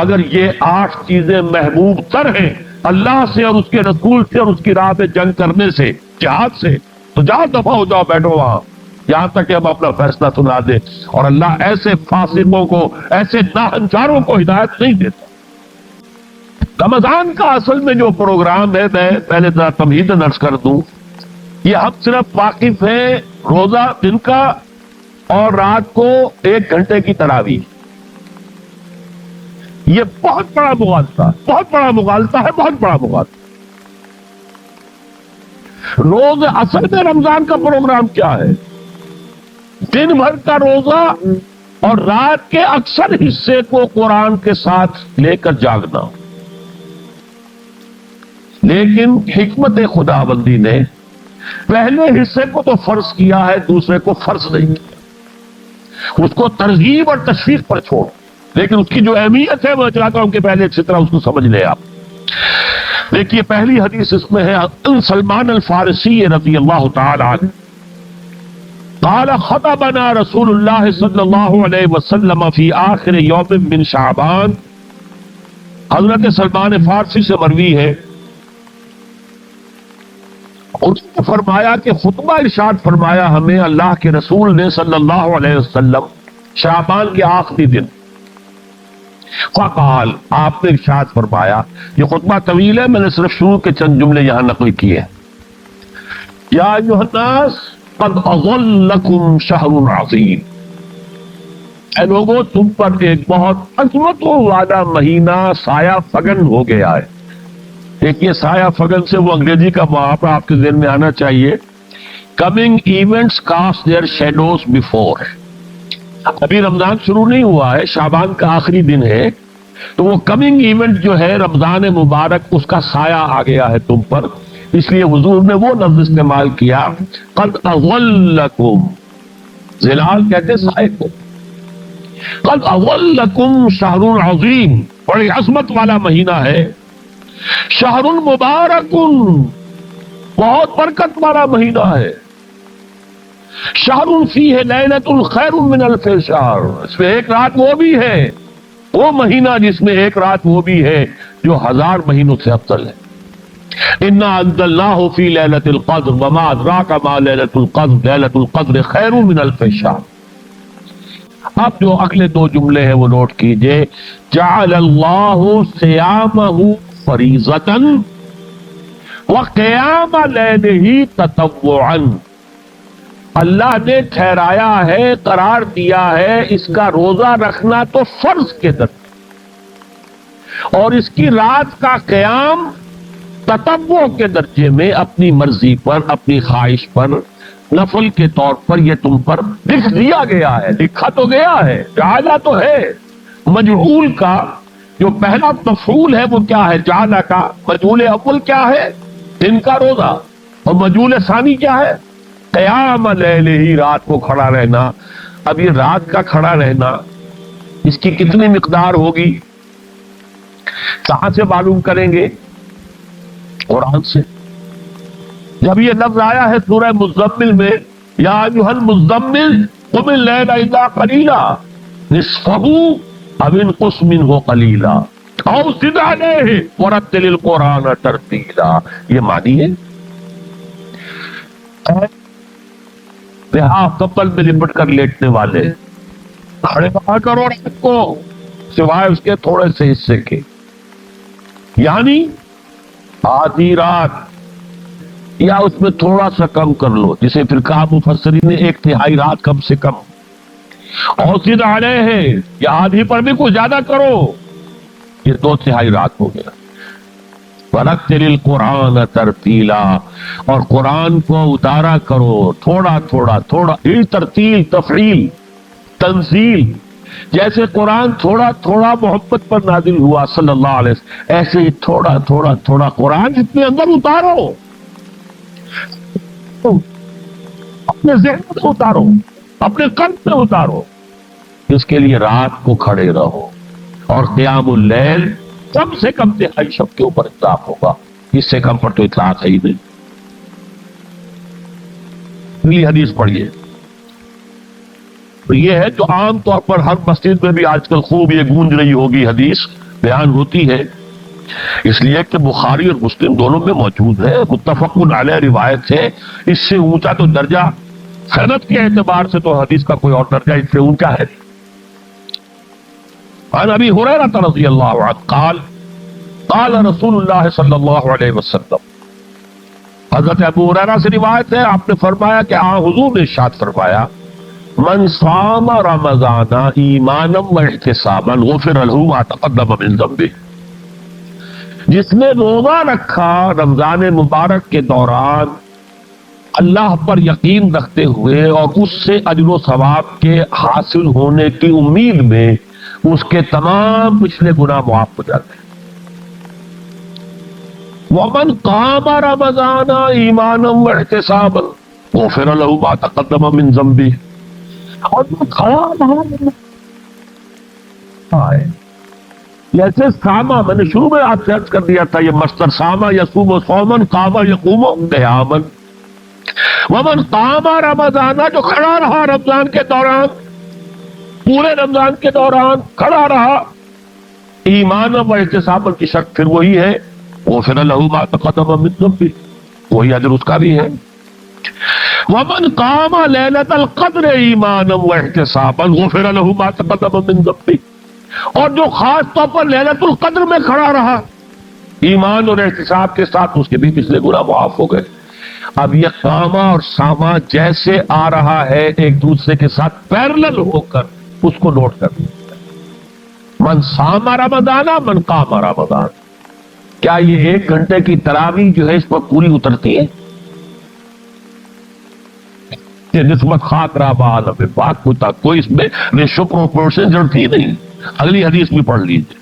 اگر یہ 8 چیزیں محبوب تر ہیں اللہ سے اور اس کے رسول سے اور اس کی راہ پہ جنگ کرنے سے، جہاد سے، تو جاؤ دفعہ ہو جاؤ، بیٹھو وہاں یہاں تک کہ ہم اپنا فیصلہ سنا دیں. اور اللہ ایسے فاسقوں کو، ایسے ناہنچاروں کو ہدایت نہیں دیتا. رمضان کا اصل میں جو پروگرام ہے، میں پہلے ذرا تمہید عرض کر دوں، یہ ہم صرف واقف ہیں روزہ دن کا اور رات کو 1 گھنٹے کی تراویح. یہ بہت بڑا مغالطہ ہے، بہت بڑا مغالطہ ہے، بہت بڑا مغالطہ. روز اصل میں رمضان کا پروگرام کیا ہے؟ دن بھر کا روزہ اور رات کے اکثر حصے کو قرآن کے ساتھ لے کر جاگنا. لیکن حکمت خداوندی نے پہلے حصے کو تو فرض کیا ہے، دوسرے کو فرض نہیں کیا. اس کو ترغیب اور تشویق پر چھوڑ، لیکن اس کی جو اہمیت ہے میں چاہتا ہوں کہ پہلے اچھی طرح اس کو سمجھ لیں آپ. دیکھیے پہلی حدیث اس میں ہے سلمان الفارسی رضی اللہ تعالی عنہ قال خطبنا رسول اللہ صلی اللہ علیہ وسلم فی آخر یوم من شعبان. حضرت سلمان فارسی سے مروی ہے، انہوں نے فرمایا کہ خطبہ ارشاد فرمایا ہمیں اللہ کے رسول نے صلی اللہ علیہ وسلم شعبان کے آخری دن. فقال، آپ نے ارشاد فرمایا، یہ خطبہ طویل ہے، میں نے صرف شروع کے چند جملے یہاں نقل کیے. یا ایھا الناس قد اظلکم شہر عظیم، اے لوگوں تم پر ایک بہت عظمتوں والا مہینہ سایہ فگن ہو گیا ہے. دیکھیے سایہ فگن سے وہ انگریزی کا محاورہ آپ کے ذہن میں آنا چاہیے، coming events cast their shadows before. ابھی رمضان شروع نہیں ہوا ہے، شعبان کا آخری دن ہے، تو وہ کمنگ ایونٹ جو ہے رمضان مبارک، اس کا سایہ آ گیا ہے تم پر. اس لیے حضور نے وہ لفظ استعمال کیا قد اظلکم، ظلال کہتے سائے کو. قد اظلکم شہر عظیم، بڑی عظمت والا مہینہ ہے. شہر مبارک، بہت برکت والا مہینہ ہے. شہر فیہ لیلۃ خیر من الف شہر، اس میں ایک رات وہ بھی ہے، وہ مہینہ جس میں ایک رات وہ بھی ہے جو 1000 مہینوں سے افضل ہے. انا انزلناہ فی لیلۃ القدر وما ادراک ما لیلۃ القدر لیلۃ القدر خیر من الف شہر. اب جو اگلے 2 جملے ہیں وہ نوٹ کیجئے. جعل اللہ صیامہ فریضۃ وقیام لیلہ تطوعا، اللہ نے ٹھہرایا ہے، قرار دیا ہے اس کا روزہ رکھنا تو فرض کے درجے، اور اس کی رات کا قیام تطوع کے درجے میں اپنی مرضی پر، اپنی خواہش پر، نفل کے طور پر یہ تم پر لکھ دیا گیا ہے. لکھا تو گیا ہے، جعلہ تو ہے. مجعول کا جو پہلا مفعول ہے وہ کیا ہے؟ جعلہ کا. مجعول اول کیا ہے؟ دن کا روزہ. اور مجعول ثانی کیا ہے؟ قیام لیلہ، رات کو کھڑا رہنا. اب یہ رات کا کھڑا رہنا اس کی کتنی مقدار ہوگی؟ کہاں سے معلوم کریں گے؟ قرآن سے. جب یہ لفظ آیا ہے سورہ مزمل میں، یا ایھا المزمل قم اللیل الا قلیلا نصفہ او انقص منہ قلیلا او زد علیہ ورتل القرآن ترتیلا. یہ معنی ہے کپل میں لپٹ کر لیٹنے والے کھڑے رہا کرو رات کو سوائے اس کے تھوڑے سے حصے کے، یعنی آدھی رات یا اس میں تھوڑا سا کم کر لو، جسے پھر کہا مفسرین نے 1/3 رات کم سے کم. اور زد علیہ، یا آدھی پر بھی کچھ زیادہ کرو، یہ 2/3 رات ہو گیا. وَرَتِّلِ الْقُرْآنَ تَرْتِيلًا، اور قرآن کو اتارا کرو تھوڑا تھوڑا تھوڑا. یہ ترتیل، تفعیل، تنزیل. جیسے قرآن تھوڑا تھوڑا محبت پر نازل ہوا صلی اللہ علیہ وسلم، ایسے ہی تھوڑا تھوڑا تھوڑا قرآن اپنے اندر اتارو، اپنے ذہن میں اتارو، اپنے قلب میں اتارو. اس کے لیے رات کو کھڑے رہو، اور قیام اللیل کم سے کم 2/3 شب کے اوپر اطلاق ہوگا، اس سے کم پر تو اطلاق ہے ہی نہیں. اگلی حدیث پڑھیے. تو یہ ہے جو عام طور پر ہر مسجد میں بھی آج کل خوب یہ گونج رہی ہوگی حدیث، بیان ہوتی ہے، اس لیے کہ بخاری اور مسلم دونوں میں موجود ہے، متفق علیہ روایت ہے۔ اس سے اونچا تو درجہ صنعت کے اعتبار سے تو حدیث کا کوئی اور درجہ اس سے اونچا ہے۔ عن ابی ہریرہ رضی اللہ عنہ قال قال رسول اللہ صلی اللہ علیہ وسلم، حضرت ابو ہریرہ سے روایت ہے، آپ نے فرمایا کہ حضور نے ارشاد فرمایا، من صام رمضان ایمانا واحتسابا غفر له ما تقدم من ذنبه، جس نے روزہ رکھا رمضان مبارک کے دوران اللہ پر یقین رکھتے ہوئے اور اس سے اجر و ثواب کے حاصل ہونے کی امید میں، اس کے تمام پچھلے گناہ معاف ہو جاتے ہیں۔ ومن قام رمضان ایمانا واحتسابا غفر له ما تقدم من ذنبه، اور جو کھڑا رہا جیسے ساما، میں نے شروع میں آپ سے عرض کر دیا تھا، یہ مصدر ساما یصوم صومن، قام یقوم قیاما۔ ومن قام رمضان، جو کھڑا رہا رمضان کے دوران، پورے رمضان کے دوران کھڑا رہا، ایمان و احتساب کی شرط پھر وہی ہے، غفر له ما تقدم من ذنبه، وہی اجر اس کا بھی ہے۔ ومن قام لیلۃ القدر ایمانا واحتسابا غفر له ما تقدم من ذنبه، اور جو خاص طور پر لیلۃ القدر میں کھڑا رہا ایمان اور احتساب کے ساتھ، اس کے بھی پچھلے گناہ معاف ہو گئے۔ اب یہ قامہ اور سامہ جیسے آ رہا ہے ایک دوسرے کے ساتھ پیرلل ہو کر، اس کو نوٹ کر لیں۔ من صام رمضان من قام رمضان، کیا یہ 1 گھنٹے کی تراویح جو ہے اس پر پوری اترتی ہے؟ یہ نسبت خاک رابع عالم پاک کو تک کوئی اس میں ریشو پروپورشن جڑتی نہیں۔ اگلی حدیث بھی پڑھ لیجیے،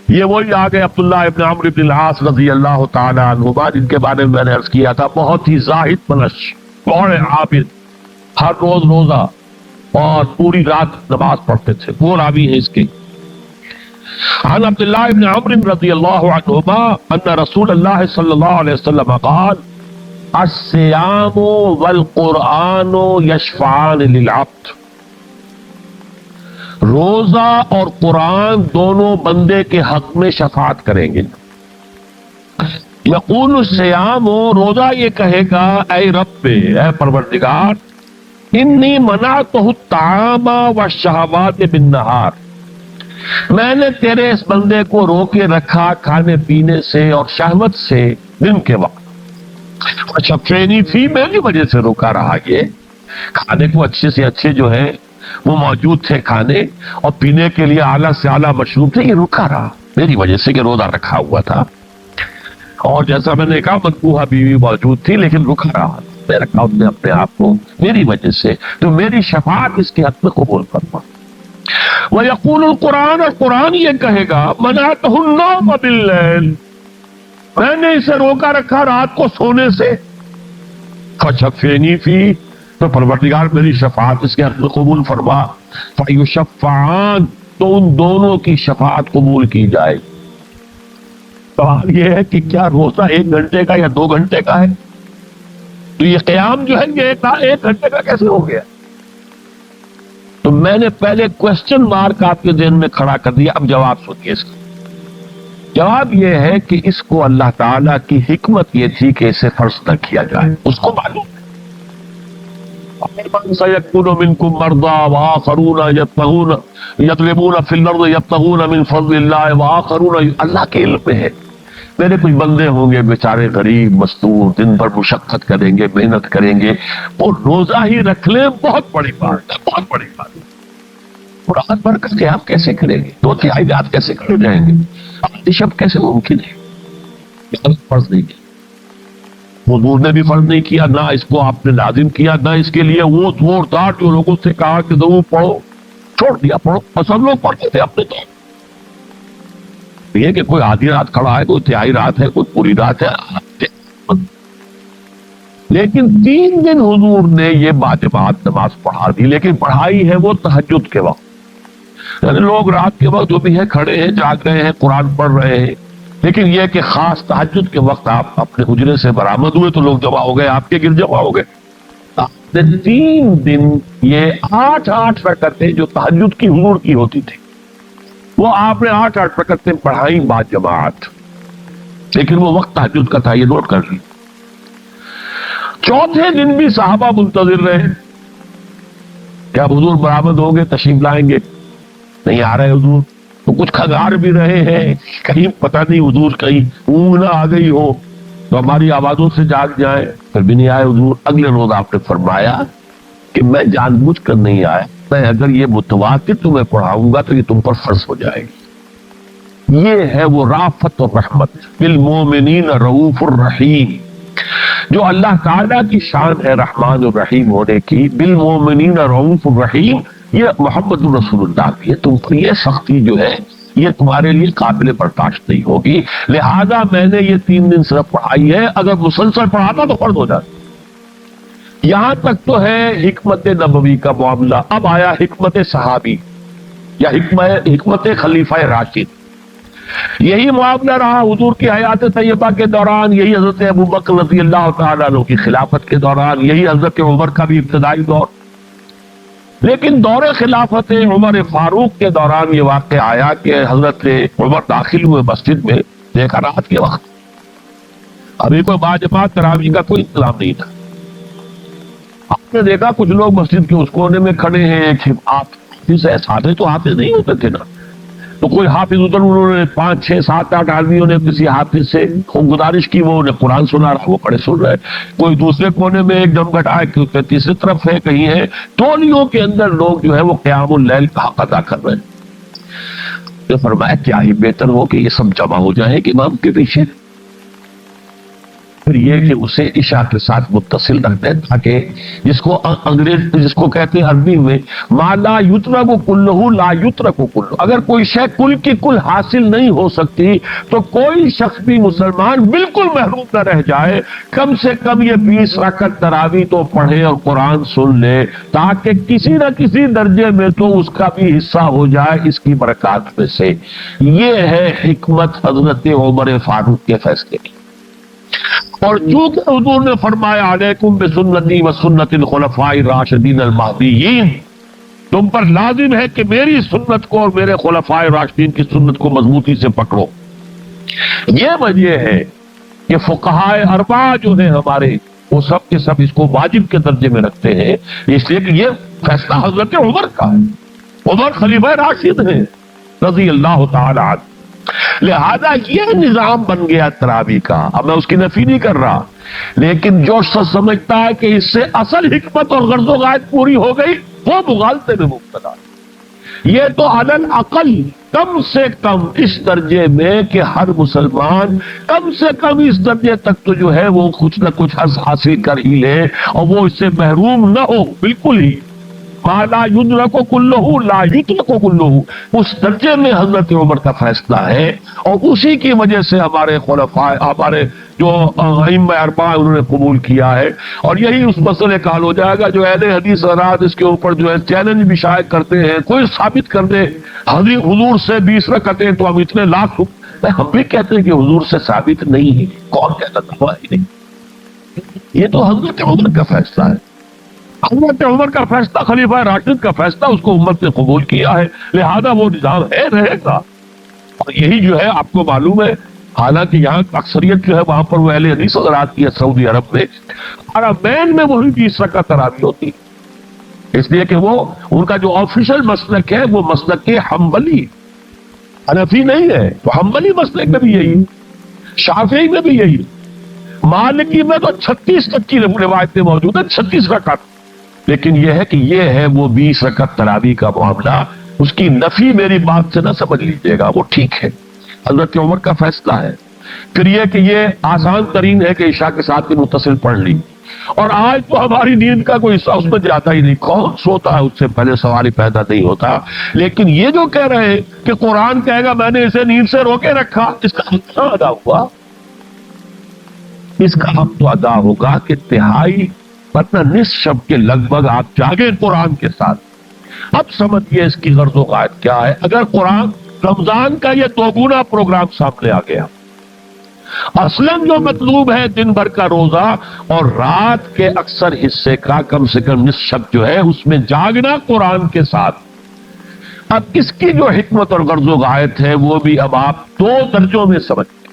یہ وہی آگے عبداللہ ابن عمرو بن العاص رضی اللہ تعالی عنہما، جن کے بارے میں نے عرض کیا تھا، بہت ہی زاہد منش، بڑے عابد، ہر روز روزہ اور پوری رات نماز پڑھتے تھے، وہ راوی ہے اس کے۔ عن عبداللہ ابن عمرو رضی اللہ عنہما ان رسول اللہ صلی اللہ علیہ وسلم قال الصیام والقرآن یشفعان للعبد، روزہ اور قرآن دونوں بندے کے حق میں شفاعت کریں گے۔ یقول الصیام، روزہ یہ کہے گا، اے رب، اے پروردگار، انی منعتہ الطعام والشہوات بالنہار، میں نے تیرے اس بندے کو روکے رکھا کھانے پینے سے اور شہوت سے دن کے وقت۔ شفینی فی، میری وجہ سے روکا رہا، یہ کھانے کو اچھے سے اچھے جو ہے وہ موجود تھے کھانے، اور پینے کے لیے اعلیٰ سے اعلیٰ مشروب تھے، یہ رکا رہا میری وجہ سے کہ روزہ رکھا ہوا تھا۔ اور جیسا میں نے کہا مذبوحہ بیوی موجود تھی لیکن رکا رہا، میں رکھا اس نے اپنے آپ کو میری وجہ سے، تو میری شفاعت اس کے حق میں قبول فرما۔ وَيَقُولُ الْقُرْآنُ، اور قرآن یہ کہے گا، مَنَعْتُهُ النَّوْمَ بِاللَّيْلِ، میں نے اسے روکا رکھا رات کو سونے سے۔ فَشَفِّعْنِي فِيهِ، تو پروردگار میری شفاعت اس کے حق میں قبول فرما۔ فَيُشَفَّعَانِ، تو ان دونوں کی شفاعت قبول کی جائے۔ سوال یہ ہے کہ کیا روزہ 1 گھنٹے کا یا 2 گھنٹے کا ہے؟ تو یہ قیام جو ہے یہ 1 گھنٹے کا کیسے ہو گیا؟ تو میں نے پہلے کوسچن مارک آپ کے ذہن میں کھڑا کر دیا، اب جواب سنیے اس کا۔ جواب یہ ہے کہ اس کو اللہ تعالیٰ کی حکمت یہ تھی کہ اسے فرض نہ کیا جائے، اس کو معلوم ہے۔ سَيَكُونُ مِنْكُمْ مَرْضَىٰ وَآخَرُونَ يَضْرِبُونَ فِي الْأَرْضِ يَبْتَغُونَ مِنْ فَضْلِ اللَّهِ وَآخَرُونَ، اللہ کے علم میں ہے میرے کچھ بندے ہوں گے بیچارے غریب مستور، دن بھر مشقت کریں گے، محنت کریں گے، وہ روزہ ہی رکھ لیں، بہت بڑی بات ہے، بہت بڑی بات ہے۔ رات بھر کا قیام کیسے کریں گے؟ 2 تہائی رات کیسے کر جائیں گے؟ شب کیسے ممکن ہے؟ فرض نہیں کیا، حضور نے بھی فرض نہیں کیا، نہ اس کو آپ نے لازم کیا، نہ اس کے لیے وہ زوردار جو لوگوں سے کہا کہ ضرور پڑھو، چھوڑ دیا پڑھو، اور سب لوگ پڑھتے تھے اپنے طور۔ یہ کہ کوئی آدھی رات کھڑا ہے، کوئی تہائی رات ہے، کوئی پوری رات ہے، لیکن 3 دن حضور نے یہ واجبات نماز پڑھا دی، لیکن پڑھائی ہے وہ تہجد کے وقت، یعنی لوگ رات کے وقت جو بھی ہے کھڑے ہیں، جاگ رہے ہیں، قرآن پڑھ رہے ہیں، لیکن یہ کہ خاص تہجد کے وقت آپ اپنے حجرے سے برآمد ہوئے تو لوگ جمع ہو گئے، آپ کے گر جمع ہو گئے۔ آپ نے 3 دن یہ 8 رکعتیں جو تہجد کی حضور کی ہوتی تھی، وہ آپ نے 8 رکعتیں پڑھائی با جماعت، لیکن وہ وقت تہجد کا تھا، یہ نوٹ کر لی۔ چوتھے دن بھی صحابہ منتظر رہے کہ اب حضور برآمد ہوں گے، تشریف لائیں گے، نہیں آ رہے حضور، تو کچھ کھگار بھی رہے ہیں، کہیں پتہ نہیں حضور کہیں اونگ نہ آ گئی ہو تو ہماری آوازوں سے جاگ جائیں، پھر بھی نہیں آئے حضور۔ اگلے روز آپ نے فرمایا کہ میں جان بوجھ کر نہیں آیا، میں اگر یہ متواتر تمہیں پڑھاؤں گا تو یہ تم پر فرض ہو جائے گی۔ یہ ہے وہ رافت اور رحمت، بالمومنین رؤوف الرحیم، جو اللہ تعالیٰ کی شان ہے رحمان الرحیم ہونے کی۔ بالمومنین رؤوف الرحیم، یہ محمد الرسول اللہ کی ہے، تم پر یہ سختی جو ہے یہ تمہارے لیے قابل برداشت نہیں ہوگی، لہذا میں نے یہ 3 دن صرف پڑھائی ہے، اگر مسلسل پڑھاتا تو فرض ہو جاتا۔ یہاں تک تو ہے حکمت نبوی کا معاملہ۔ اب آیا حکمت صحابی یا حکمت خلیفہ راشد۔ یہی معاملہ رہا حضور کی حیات طیبہ کے دوران، یہی حضرت ابوبکر رضی اللہ تعالیٰ عنہ کی خلافت کے دوران، یہی حضرت عمر کا بھی ابتدائی دور۔ لیکن دور خلافت عمر فاروق کے دوران یہ واقعہ آیا کہ حضرت عمر داخل ہوئے مسجد میں، دیکھا رات کے وقت ابھی کوئی باجماعت تراویح کا کوئی انتظام نہیں تھا۔ آپ نے دیکھا کچھ لوگ مسجد کے اس کونے میں کھڑے ہیں، حافظ ایسے تو حافظ نہیں ہوتے تھے نا، تو کوئی حافظ ادھر، انہوں نے 5 6 7 8 آدمیوں نے کسی حافظ سے گزارش کی، وہ انہیں قرآن سنا رہا، وہ پڑھے سن رہے، کوئی دوسرے کونے میں ایک دم گٹائے، کیونکہ تیسری طرف ہے کہیں ہے، ٹولیوں کے اندر لوگ جو ہے وہ قیام اللیل کا حق ادا کر رہے ہیں۔ تو فرمایا کیا ہی بہتر ہو کہ یہ سب جمع ہو جائیں کہ امام کے پیچھے، پھر یہ کہ اسے عشاء کے ساتھ متصل رکھ دیں، تاکہ جس کو کہتے ہیں عربی میں ما لا یترک کلہ لا یترک کلہ، اگر کوئی شے کل کی کل حاصل نہیں ہو سکتی تو کوئی شخص بھی مسلمان بالکل محروم نہ رہ جائے، کم سے کم یہ 20 رکعت تراویح تو پڑھے اور قرآن سن لے، تاکہ کسی نہ کسی درجے میں تو اس کا بھی حصہ ہو جائے اس کی برکات میں سے۔ یہ ہے حکمت حضرت عمر فاروق کے فیصلے کی۔ اور چونکہ حضور نے فرمایا علیکم بسنتی و سنت الخلفاء الراشدین المہدیین، تم پر لازم ہے کہ میری سنت کو اور میرے خلفاء راشدین کی سنت کو مضبوطی سے پکڑو۔ یہ وجہ ہے کہ فقہائے اربعہ جو ہیں ہمارے، وہ سب کے سب اس کو واجب کے درجے میں رکھتے ہیں، اس لیے کہ یہ فیصلہ حضرت عمر کا ہے، عمر خلیفہ راشد ہیں رضی اللہ تعالی عنہ، لہذا یہ نظام بن گیا تراویح کا۔ اب میں اس کی نفی نہیں کر رہا، لیکن جو سمجھتا ہے کہ اس سے اصل حکمت اور غرض و غایت پوری ہو گئی، وہ مغالطے میں مبتلا۔ یہ تو علی الاقل کم سے کم اس درجے میں کہ ہر مسلمان کم سے کم اس درجے تک تو جو ہے وہ کچھ نہ کچھ حاصل کر ہی لے، اور وہ اس سے محروم نہ ہو بالکل ہی۔ ما لا یدرک کلہ لا یترک کلہ، اس درجے میں حضرت عمر کا فیصلہ ہے، اور اسی کی وجہ سے ہمارے خلفاء، ہمارے جو ائمہ اربعہ انہوں نے قبول کیا ہے۔ اور یہی اس مسئلے کا حل ہو جائے گا جو اہل حدیث حضرات اس کے اوپر جو ہے چیلنج بھی شائع کرتے ہیں، کوئی ثابت کر دے حضور سے 20 رکعتیں تو ہم اتنے لاکھ، ہم بھی کہتے ہیں کہ حضور سے ثابت نہیں ہے، کون کہتا تھا ہی نہیں، یہ تو حضرت عمر کا فیصلہ ہے۔ حضرت عمر کا فیصلہ، خلیفہ راشد کا فیصلہ، اس کو امت نے قبول کیا ہے، لہذا وہ نظام ہے، رہے گا۔ اور یہی جو ہے آپ کو معلوم ہے، حالانکہ یہاں اکثریت جو ہے وہاں پر وہ اہل حدیث حضرات کی ہے سعودی عرب میں، حرمین میں وہی 20 رکعت تراویح ہوتی، اس لیے کہ وہ ان کا جو آفیشل مسلک ہے وہ مسلک حنبلی، حنفی نہیں ہے، تو حنبلی مسلک میں بھی یہی، شافعی میں بھی یہی، مالکی میں تو 36 تک کی روایتیں موجود ہیں، 36 رکعت۔ لیکن یہ ہے کہ یہ ہے وہ 20 رکعت تراویح کا معاملہ، اس کی نفی میری بات سے نہ سمجھ لیجیے گا، وہ ٹھیک ہے، حضرت عمر کا فیصلہ ہے۔ پھر یہ کہ یہ آسان ترین ہے کہ عشاء کے ساتھ بھی متصل پڑھ لی، اور آج تو ہماری نیند کا کوئی حصہ اس میں جاتا ہی نہیں، کون سوتا ہے اس سے پہلے سوال ہی پیدا نہیں ہوتا۔ لیکن یہ جو کہہ رہے ہیں کہ قرآن کہے گا میں نے اسے نیند سے روکے رکھا، اس کا حق کہاں ادا ہوا؟ اس کا حق تو ادا ہوگا کہ تہائی ورنہ نصف شب کے لگ بھگ آپ جاگے قرآن کے ساتھ۔ اب سمجھئے اس کی غرض و غایت کیا ہے۔ اگر قرآن رمضان کا یہ دوگنا پروگرام سامنے آ گیا، اصلاً جو مطلوب ہے دن بھر کا روزہ اور رات کے اکثر حصے کا کم سے کم نصف شب جو ہے اس میں جاگنا قرآن کے ساتھ، اب اس کی جو حکمت اور غرض و غایت ہے وہ بھی اب آپ 2 درجوں میں سمجھ گئے۔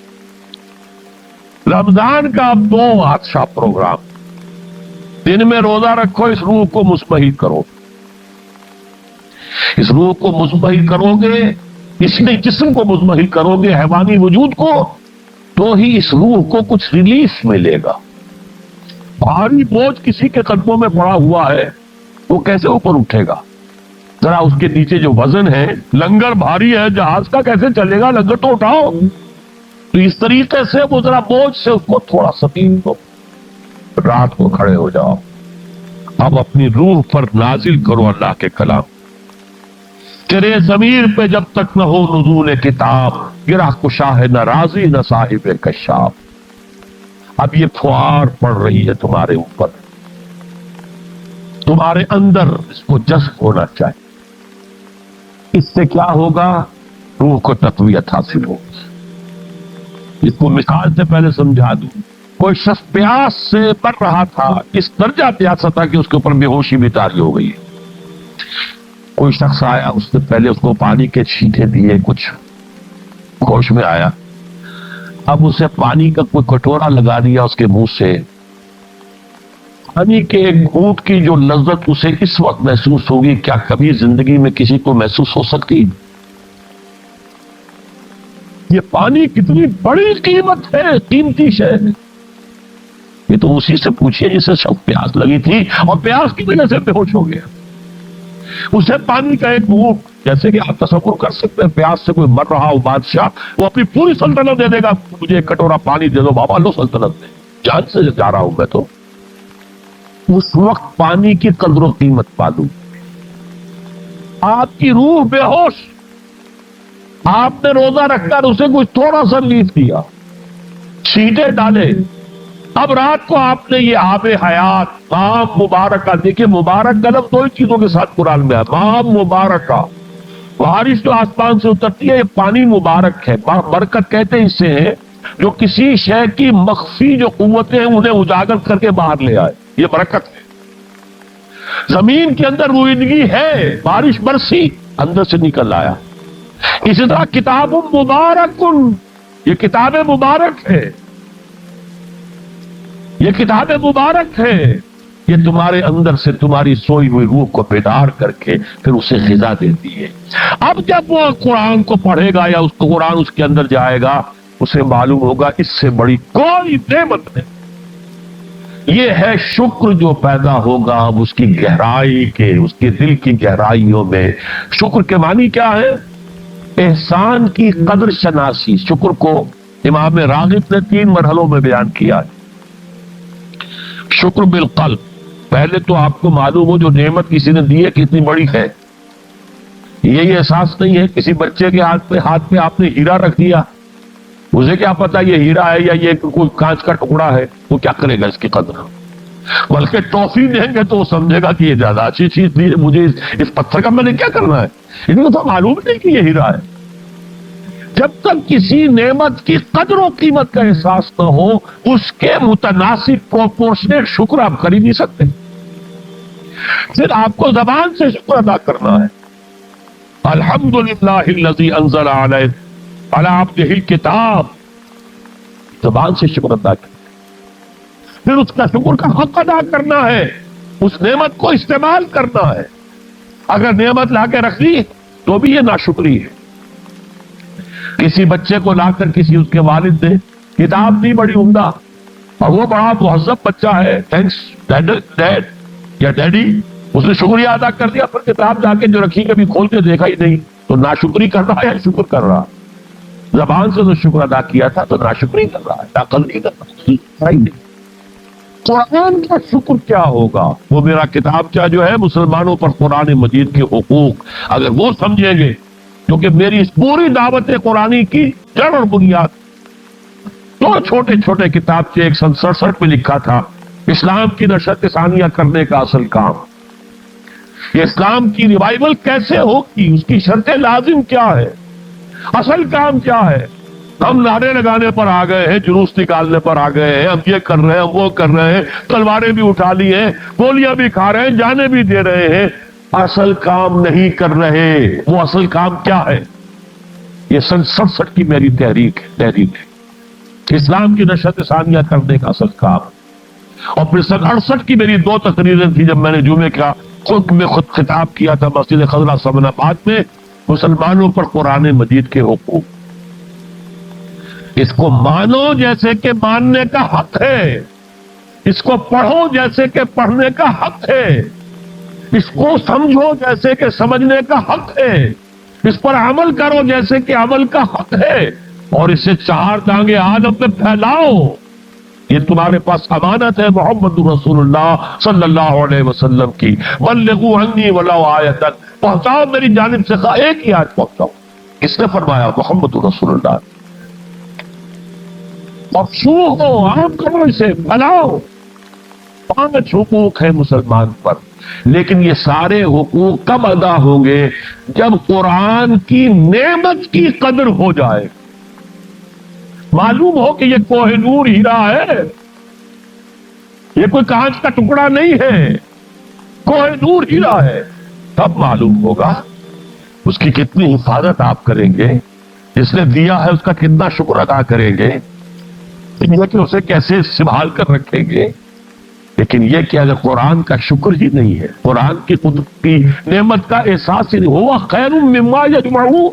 رمضان کا اب 2 بادشاہ پروگرام، دن میں روزہ رکھو، اس روح کو مصبحی کرو، اس روح کو مصبحی کرو گے، اس نے جسم کو مصبحی کرو گے، حیوانی وجود کو، تو ہی اس روح کو کچھ ریلیف ملے گا۔ بھاری بوجھ کسی کے قدموں میں پڑا ہوا ہے، وہ کیسے اوپر اٹھے گا؟ ذرا اس کے نیچے جو وزن ہے، لنگر بھاری ہے، جہاز کا کیسے چلے گا؟ لنگر تو اٹھاؤ۔ تو اس طریقے سے وہ ذرا بوجھ سے اس کو تھوڑا سکین دو، رات کو کھڑے ہو جاؤ، اب اپنی روح پر نازل کرو اللہ کے کلام۔ تیرے ضمیر پہ جب تک نہ ہو نزول کتاب، گرہ کشا ہے نہ راضی نہ صاحب کشاف۔ اب یہ پھوار پڑ رہی ہے تمہارے اوپر، تمہارے اندر اس کو جذب ہونا چاہیے۔ اس سے کیا ہوگا؟ روح کو تقویت حاصل ہوگی۔ اس کو مثال سے پہلے سمجھا دوں، کوئی شخص پیاس سے مر رہا تھا، اس درجہ پیاسا تھا کہ اس کے اوپر بے ہوشی بھی طاری ہو گئی۔ کوئی شخص آیا، اس نے پہلے اس کو پانی کے چھینٹے دیے، کچھ ہوش میں آیا، اب اسے پانی کا کوئی کٹورا لگا دیا اس کے منہ سے۔ پانی کے ایک گھونٹ کی جو لذت اسے اس وقت محسوس ہوگی، کیا کبھی زندگی میں کسی کو محسوس ہو سکتی؟ یہ پانی کتنی بڑی قیمت ہے، قیمتی شے ہے۔ یہ تو اسی سے پوچھئے جسے شخص پیاس لگی تھی اور پیاس کی وجہ سے بے ہوش ہو گیا۔ اسے پانی کا ایک گھونٹ، جیسے کہ آپ تصور کر سکتے ہیں پیاس سے کوئی مر رہا ہو بادشاہ، وہ اپنی پوری سلطنت دے دے گا، مجھے ایک کٹورا پانی دے دو بابا، لو سلطنت دے، جان سے جا رہا ہوں میں تو۔ اس وقت پانی کی قدر و قیمت معلوم۔ آپ کی روح بے ہوش، آپ نے روزہ رکھ کر اسے کچھ تھوڑا سا لیف دیا، چھینٹے ڈالے، اب رات کو آپ نے یہ آب حیات، ماں مبارکہ، دیکھیں مبارک کا لفظ 2 چیزوں کے ساتھ قرآن میں ہے، ماں مبارکہ، بارش تو آسمان سے اترتی ہے، یہ پانی مبارک ہے، برکت کہتے ہیں اس سے ہے جو کسی شے کی مخفی جو قوتیں ہیں انہیں اجاگر کر کے باہر لے آئے، یہ برکت ہے۔ زمین کے اندر روئیدگی ہے، بارش برسی، اندر سے نکل آیا۔ اسی طرح کتاب مبارک، یہ کتاب مبارک ہے، یہ کتاب مبارک ہے، یہ تمہارے اندر سے تمہاری سوئی ہوئی روح کو بیدار کر کے پھر اسے غذا دیتی ہے۔ اب جب وہ قرآن کو پڑھے گا یا اس کو قرآن اس کے اندر جائے گا، اسے معلوم ہوگا اس سے بڑی کوئی نعمت نہیں۔ یہ ہے شکر جو پیدا ہوگا اب اس کی گہرائی کے، اس کے دل کی گہرائیوں میں۔ شکر کے معنی کیا ہے؟ احسان کی قدر شناسی۔ شکر کو امام راغب نے 3 مرحلوں میں بیان کیا ہے۔ شکر بالقلب، پہلے تو آپ کو معلوم ہو جو نعمت کسی نے دی ہے کتنی بڑی ہے، یہ احساس نہیں ہے۔ کسی بچے کے ہاتھ پہ آپ نے ہیرا رکھ دیا، اسے کیا پتا یہ ہیرا ہے یا یہ کوئی کانچ کا ٹکڑا ہے، وہ کیا کرے گا اس کی قدر؟ بلکہ ٹافی دیں گے تو وہ سمجھے گا کہ یہ زیادہ اچھی چیز دی ہے، مجھے اس پتھر کا میں نے کیا کرنا ہے، ان کو تو معلوم نہیں کہ یہ ہیرا ہے۔ جب تک کسی نعمت کی قدر و قیمت کا احساس نہ ہو، اس کے متناسب پروپورشنیٹ شکر آپ کر ہی نہیں سکتے۔ پھر آپ کو زبان سے شکر ادا کرنا ہے۔ الحمدللہ الذی انزل علی عبدہ الکتاب، زبان سے شکر ادا کرنا۔ پھر اس کا شکر کا حق ادا کرنا ہے، اس نعمت کو استعمال کرنا ہے۔ اگر نعمت لا کے رکھ دی تو بھی یہ ناشکری ہے۔ کسی بچے کو لا کر کسی اس کے والد نے کتاب دی بڑی عمدہ، اور وہ بڑا مہذب بچہ ہے، تھینکس ڈیڈ یا ڈیڈی، اس نے شکریہ ادا کر دیا، پھر کتاب جا کے جو رکھی کبھی کھول کے دیکھا ہی نہیں، تو ناشکری کر رہا ہے یا شکر کر رہا؟ زبان سے تو شکر ادا کیا تھا تو ناشکری کر رہا ہے، عقل نہیں کر رہا۔ قرآن کا شکر کیا ہوگا؟ وہ میرا کتابچہ جو ہے مسلمانوں پر قرآن مجید کے حقوق، اگر وہ سمجھیں گے، کیونکہ میری اس پوری دعوت قرآنی کی جڑ اور بنیاد 2 چھوٹے چھوٹے کتابچے 167 میں لکھا تھا، اسلام کی نشر ثانیہ کرنے کا اصل کام، یہ اسلام کی ریوائول کیسے ہوگی، اس کی شرط لازم کیا ہے، اصل کام کیا ہے۔ ہم نعرے لگانے پر آ گئے ہیں، جلوس نکالنے پر آ گئے ہیں، ہم یہ کر رہے ہیں، ہم وہ کر رہے ہیں، تلواریں بھی اٹھا لی ہیں، گولیاں بھی کھا رہے ہیں، جانیں بھی دے رہے ہیں، اصل کام نہیں کر رہے. وہ اصل کام کیا ہے؟ یہ سن 67 کی میری تحریک ہے. اسلام کی نشت ثانیہ کرنے کا اصل کام. اور پھر سن 68 کی میری 2 تقریریں تھی جب میں نے جمعے کا خود خطاب کیا تھا مسجد خضرہ سمن آباد میں، مسلمانوں پر قرآن مجید کے حقوق. اس کو مانو جیسے کہ ماننے کا حق ہے، اس کو پڑھو جیسے کہ پڑھنے کا حق ہے، اس کو سمجھو جیسے کہ سمجھنے کا حق ہے، اس پر عمل کرو جیسے کہ عمل کا حق ہے، اور اسے 4 ٹانگیں عالم میں پھیلاؤ. یہ تمہارے پاس امانت ہے محمد رسول اللہ صلی اللہ علیہ وسلم کی. بلغوا عنی ولو آیۃ، پہنچاؤ میری جانب سے ایک ہی آیت پہنچاؤ. کس نے فرمایا؟ محمد رسول اللہ. مخصوص ہو، عام کرو، اسے پھیلاؤ. 5 حقوق ہیں مسلمان پر، لیکن یہ سارے حقوق کب ادا ہوں گے؟ جب قرآن کی نعمت کی قدر ہو جائے، معلوم ہو کہ یہ کوہ نور ہیرا ہے، یہ کوئی کانچ کا ٹکڑا نہیں ہے، کوہ نور ہیرا ہے. تب معلوم ہوگا اس کی کتنی حفاظت آپ کریں گے، جس نے دیا ہے اس کا کتنا شکر ادا کریں گے، یہ کہ اسے کیسے سنبھال کر رکھیں گے. لیکن یہ کہ اگر قرآن کا شکر ہی نہیں ہے، قرآن کی قدرت کی نعمت کا احساس ہی نہیں ہوا، خیر مما یجمعون.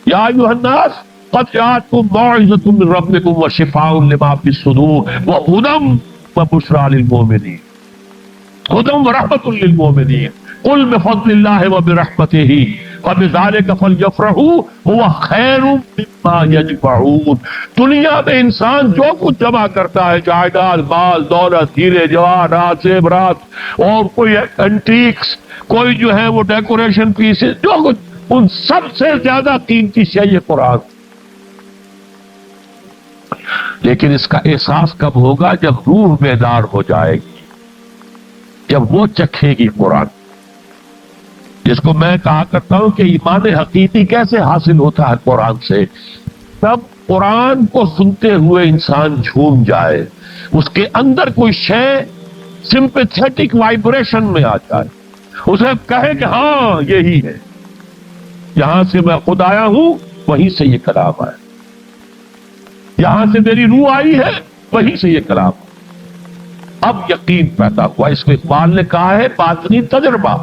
یا ایھا الناس قد جاءتکم موعظۃ من ربکم وشفاء لما فی الصدور وہدی وبشریٰ للمؤمنین، ہدی ورحمۃ للمؤمنین. قل بفضل اللہ وبرحمتہ فبذلک فلیفرحوا ھو خیر مما یجمعون. دنیا میں انسان جو کچھ جمع کرتا ہے، جائیداد، مال، دولت، ہیرے جواہرات، زیورات، اور کوئی اینٹیکس، کوئی جو ہے وہ ڈیکوریشن پیسز، جو کچھ، ان سب سے زیادہ قیمتی شے یہ قرآن. لیکن اس کا احساس کب ہوگا؟ جب روح بیدار ہو جائے گی، جب وہ چکھے گی قرآن. جس کو میں کہا کرتا ہوں کہ ایمان حقیقی کیسے حاصل ہوتا ہے قرآن سے؟ تب قرآن کو سنتے ہوئے انسان جھوم جائے، اس کے اندر کوئی شے سمپیتھیٹک وائبریشن میں آ جائے، اسے کہے کہ ہاں یہی ہے، یہاں سے میں خود آیا ہوں، وہیں سے یہ کلام آیا، یہاں سے میری روح آئی ہے، وہیں سے یہ کلام. اب یقین پیدا ہوا. اس کو اقبال نے کہا ہے باطنی تجربہ.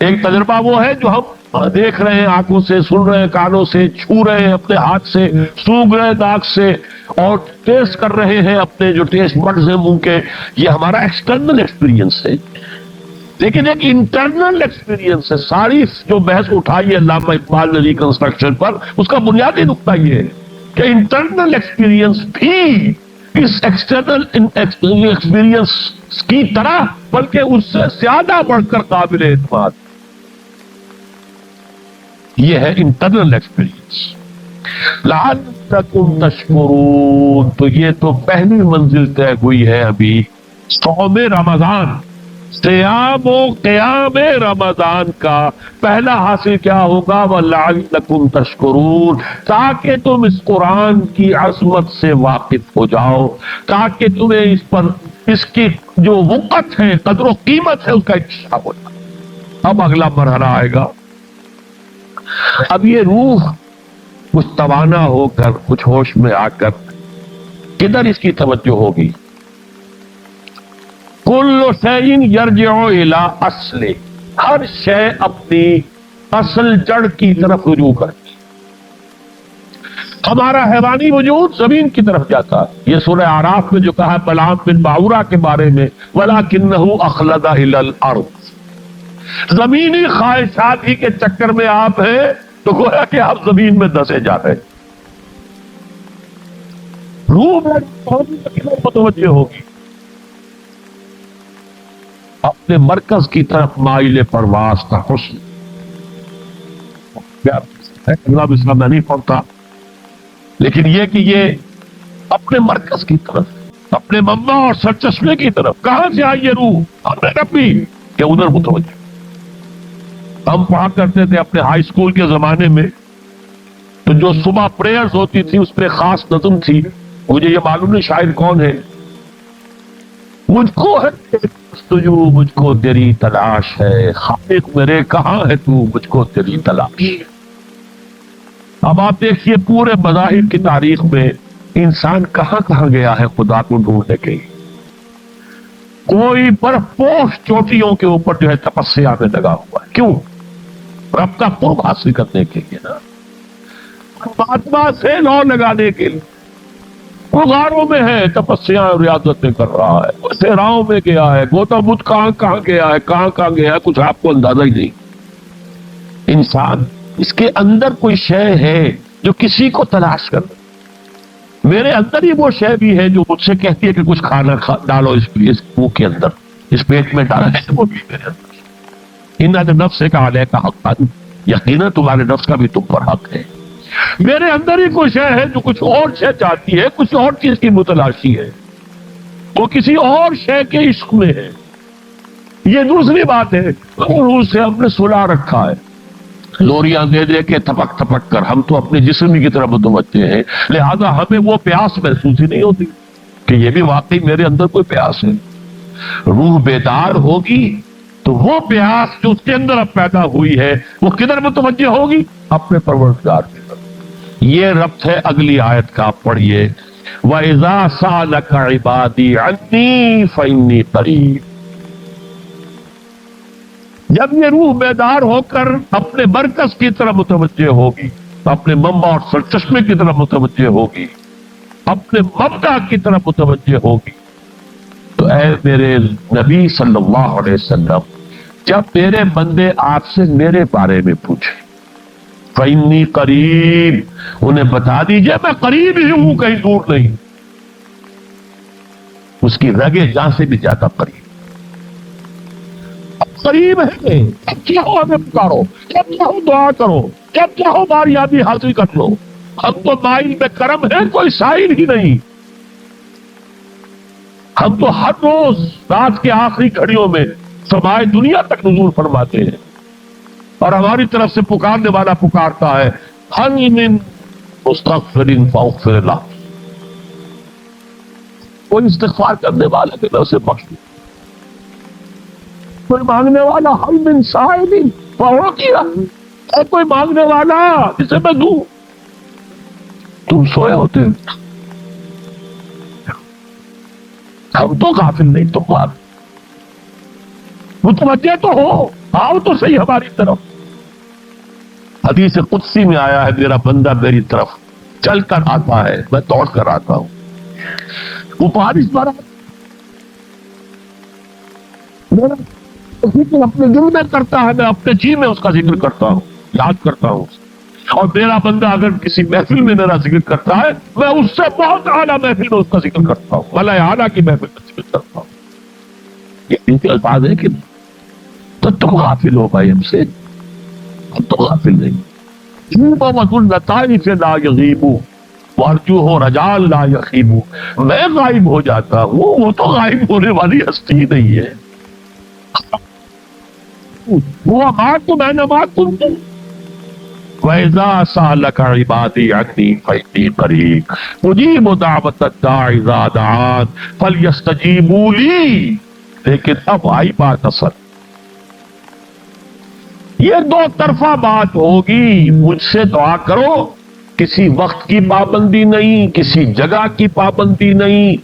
ایک تجربہ وہ ہے جو ہم دیکھ رہے ہیں آنکھوں سے، سن رہے ہیں کانوں سے، چھو رہے ہیں اپنے ہاتھ سے، سونگھ رہے ہیں ناک سے، اور ٹیسٹ کر رہے ہیں اپنے جو ٹیسٹ بڈز ہیں منہ کے. یہ ہمارا ایکسٹرنل ایکسپیرینس ہے. لیکن ایک انٹرنل ایکسپیرینس ہے. ساری جو بحث اٹھائی ہے علامہ اقبال نے ریکنسٹرکشن پر، اس کا بنیادی نقطہ یہ ہے کہ انٹرنل ایکسپیرینس بھی اس ایکسٹرنل ایکسپیرینس کی طرح بلکہ اس سے زیادہ بڑھ کر قابل اعتماد. یہ ہے انٹرنل ایکسپیرینس. لعلکم تشکرون. تو یہ تو پہلی منزل طے ہوئی ہے ابھی صوم رمضان، صیام و قیام رمضان کا. پہلا حاصل کیا ہوگا؟ وَلَعَلَّكُمْ تَشْكُرُونَ، تاکہ تم اس قرآن کی عظمت سے واقف ہو جاؤ، تاکہ تمہیں اس پر اس کی جو وقت ہے، قدر و قیمت ہے، اس کا انکشاف ہو جائے. اب اگلا مرحلہ آئے گا. اب یہ روح کچھ توانا ہو کر، کچھ ہوش میں آ کر کدھر اس کی توجہ ہوگی؟ کل شیء یرجع الی اصلہ، ہر شے اپنی اصل جڑ کی طرف رجوع کرتی. ہمارا حیوانی وجود زمین کی طرف جاتا ہے. یہ سورہ اعراف میں جو کہا ہے بلعام بن باورہ کے بارے میں، وَلَكِنَّهُ أَخْلَدَ إِلَى الْأَرْضِ، زمینی خواہشات ہی کے چکر میں آپ ہیں تو گویا کہ آپ زمین میں دسے جا رہے ہیں. روح میں بہت متوجہ ہوگی، اپنے مرکز کی طرف مائل پرواز کا حسن. اسلام میں نہیں پڑھتا، لیکن یہ کہ یہ اپنے مرکز کی طرف، اپنے منبع اور سرچشمے کی طرف. کہاں سے آئی یہ روح؟ اپنے ربی کہ ادھر متوجہ. ہم پڑھا کرتے تھے اپنے ہائی اسکول کے زمانے میں، تو جو صبح پریئرز ہوتی تھی اس پہ خاص نظم تھی. مجھے یہ معلوم نہیں شاید کون ہے، مجھ کو ہے تجھو مجھ کو تیری تلاش ہے، خالق میرے کہاں ہے تو مجھ کو تیری تلاش ہے۔ اب آپ دیکھیے پورے مذاہب کی تاریخ میں انسان کہاں کہاں گیا ہے خدا کو ڈھونڈنے کے لیے۔ کوئی برف پوش چوٹیوں کے اوپر جو ہے تپسیا میں لگا ہوا ہے، کیوں؟ رب کا قرب حاصل کرنے کے لیے نا، پرماتما سے لو لگانے کے لیے۔ وہ غاروں میں ہے تپسیا ریاضتیں کر رہا ہے، وہ صحراؤں میں گیا ہے، گوتم بدھ کہاں کہاں گیا ہے، کہاں کہاں گیا ہے، کچھ آپ کو اندازہ ہی نہیں۔ انسان اس کے اندر کوئی شے ہے جو کسی کو تلاش کر، میرے اندر ہی وہ شے بھی ہے جو مجھ سے کہتی ہے کہ کچھ کھانا ڈالو اس منہ کے اندر، اس پیٹ میں ڈالا ہے، وہ بھی میرے اندر۔ ان نفس کا علیہ کا حق، یقینا تمہارے نفس کا بھی تم پر حق ہے۔ میرے اندر ہی کوئی شے ہے جو کچھ اور شے چاہتی ہے، کچھ اور چیز کی متلاشی ہے، وہ کسی اور شے کے عشق میں ہے۔ یہ دوسری بات ہے، روح سے ہم نے سلا رکھا ہے، لوریاں دے دے کے تھپک تھپک کر ہم تو اپنے جسم کی طرف متوجہ ہیں، لہذا ہمیں وہ پیاس محسوس ہی نہیں ہوتی کہ یہ بھی واقعی میرے اندر کوئی پیاس ہے۔ روح بیدار ہوگی تو وہ پیاس جو اس کے اندر اب پیدا ہوئی ہے وہ کدھر متوجہ ہوگی؟ اپنے پروردگار کی طرف۔ یہ ربط ہے اگلی آیت کا، پڑھیے وَإِذَا سَأَلَكَ عِبَادِي عَنِّي فَإِنِّي قَرِيبٌ۔ جب یہ روح بیدار ہو کر اپنے مرکز کی طرف متوجہ ہوگی، اپنے منبع اور سرچشمے کی طرف متوجہ ہوگی، اپنے مبدا کی طرف متوجہ ہوگی، تو اے میرے نبی صلی اللہ علیہ وسلم، جب میرے بندے آپ سے میرے بارے میں پوچھیں فَإِنِّي قَرِيبٌ، انہیں بتا دیجئے میں قریب ہی ہوں، کہیں دور نہیں، اس کی رگے جاں سے بھی زیادہ قریب قریب ہے۔ جب چاہو ہمیں پکارو، جب چاہو دعا کرو، جب چاہو باریابی حاصل کر لو، ہم تو مائل میں کرم ہے، کوئی سائل ہی نہیں۔ ہم تو ہر روز رات کے آخری گھڑیوں میں سمائے دنیا تک نزول فرماتے ہیں، اور ہماری طرف سے پکارنے والا پکارتا ہے حل من مستغفر فاغفر لہ، کوئی استغفار کرنے والا کہ میں اسے بخش دوں، کوئی مانگنے والا حل من سائل فاعطیہ، اے کوئی مانگنے والا جسے میں دوں۔ تم سوئے ہوتے، ہم تو غافل نہیں، تم غافل، متوجہ تو ہو، آؤ تو صحیح ہماری طرف۔ حدیث قدسی میں آیا ہے میرا بندہ میری طرف چل کر آتا ہے، میں دوڑ کر آتا ہوں۔ وہ بارش بارہ میرا ذکر اپنے دل میں کرتا ہے، میں اپنے جی میں اس کا ذکر کرتا ہوں، یاد کرتا ہوں، اور میرا بندہ اگر کسی محفل میں میرا ذکر کرتا ہے، میں اس سے بہت اعلیٰ محفل میں اس کا ذکر کرتا ہوں، ملائے اعلیٰ کی محفل میں ذکر کرتا ہوں۔ یہ ان کے الفاظ ہے کہ تو تم غافل ہو بھائی ہم سے، ہم تو غافل نہیں۔ لا یغیب وارجوہ رجال لا یخیب، میں غائب ہو جاتا ہوں، وہ تو غائب ہونے والی ہستی ہی نہیں ہے۔ وہ ما تم میں ما کنت وَإِذَا سَأَلَكَ عِبَادِي عَنِّي فَإِنِّي قَرِيبٌ أُجِيبُ دَعْوَةَ الدَّاعِ إِذَا دَعَانِ فَلْيَسْتَجِيبُوا لِي۔ لیکن اب آئی بات اصل، یہ دو طرفہ بات ہوگی، مجھ سے دعا کرو، کسی وقت کی پابندی نہیں، کسی جگہ کی پابندی نہیں،